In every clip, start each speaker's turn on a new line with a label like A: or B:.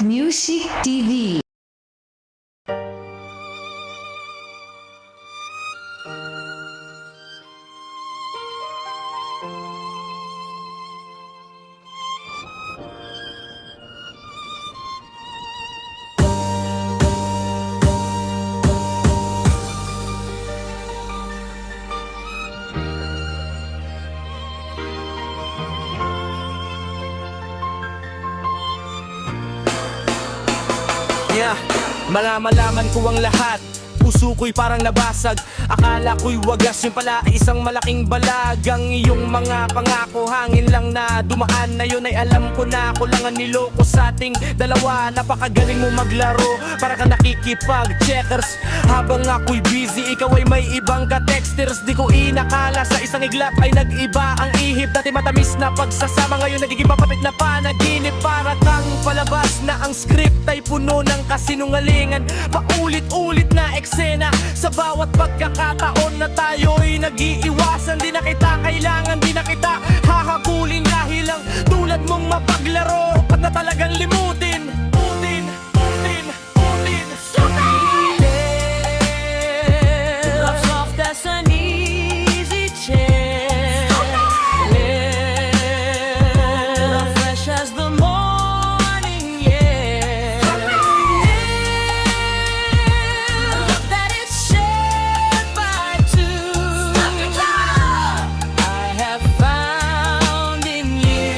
A: Music TV.
B: Malaman ko ang lahat. Puso ko'y parang nabasag. Akala ko'y wagas, yun pala ay isang malaking balag. Ang iyong mga pangako, hangin lang na dumaan. Na yun ay alam ko na ako lang ang niloko sa ating dalawa. Napakagaling mo maglaro, para ka nakikipag-checkers. Habang ako'y busy, ikaw ay may ibang ka-texters. Di ko inakala sa isang iglap ay nag-iba ang ihip. Dati matamis na pagsasama, ngayon nagiging papapit na panaginip. Para kang palabas na ang script ay puno ng kasinungalingan. Paulit-ulit na eksena sa bawat pagkakataon na tayo'y nag-iiwasan. Di na kita kailangan, di na kita hahabulin. Dahil ang tulad mong mapaglaro at na talagang limutin. Putin, Putin, Putin.
C: Love soft as an easy chair. Love fresh as the morning air. Love that is shared by two. I have found in you.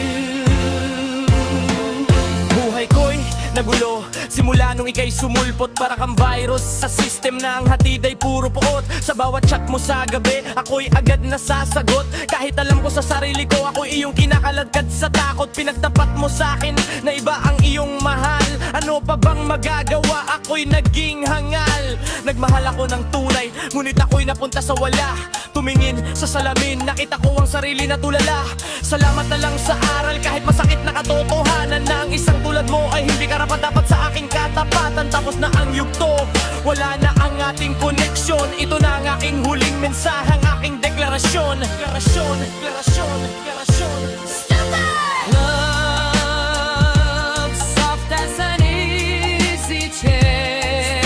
B: Buhay ko'y nagulo simula nung ika'y sumulpot. Para kang virus sa system na ang hatid ay puro puot. Sa bawat chat mo sa gabi, ako'y agad nasasagot. Kahit alam ko sa sarili ko, ako'y iyong kinakaladkad sa takot. Pinagtapat mo sa'kin na iba ang iyong mahal. Ano pa bang magagawa? Ako'y naging hangal. Nagmahal ako ng tunay, ngunit ako'y napunta sa wala. Tumingin sa salamin, nakita ko ang sarili na tulala. Salamat na lang sa aral, kahit masakit na katotohanan na ang isang tulad mo ay hindi karapat-dapat sa aking katapatan. Tapos na ang yugto, wala na ang ating koneksyon. Ito na ang aking huling mensahe, ang aking deklarasyon. Deklarasyon, deklarasyon, deklarasyon.
C: Love soft as an easy chair.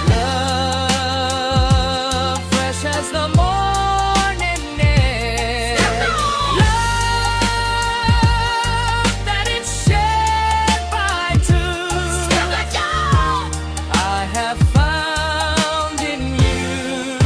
C: Love fresh as the morning air. Love that is shared by two. I have found in you.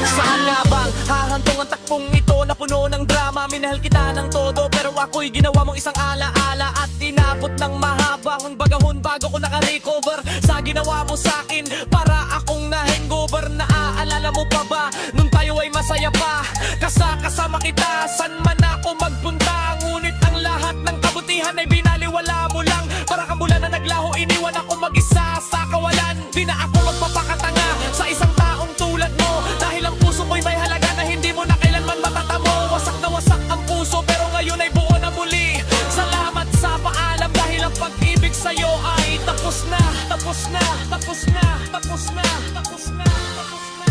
B: Saan nga bang hahantong ang takbong ito na puno ng drama? Minahal kita ng todo, pero ako'y ginawa mong isang alaala. At inabot ng mahabang bagahon bago ko naka-recover sa ginawa mo sa'kin. Para akong na-hangover. Naaalala mo pa ba nung tayo ay masaya pa? Kasama kita, san man ako magpunta. Ngunit ang lahat ng kabutihan ay binaliwala mo lang. Para kang bulan na naglaho, iniwan ako mag-isa sa kawalan. Di na ako magpapakatanga sa isang taong tulad mo. Dahil ang puso ko'y may halaga na hindi mo na kailanman matatamo. Wasak na wasak ang puso, pero ngayon ay buo na muli. Salamat sa paalam, dahil ang pag-ibig sa'yo ay tapos na. Tapos na, tapos na, tapos na, tapos na, tapos na.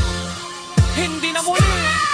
B: Hindi na muli.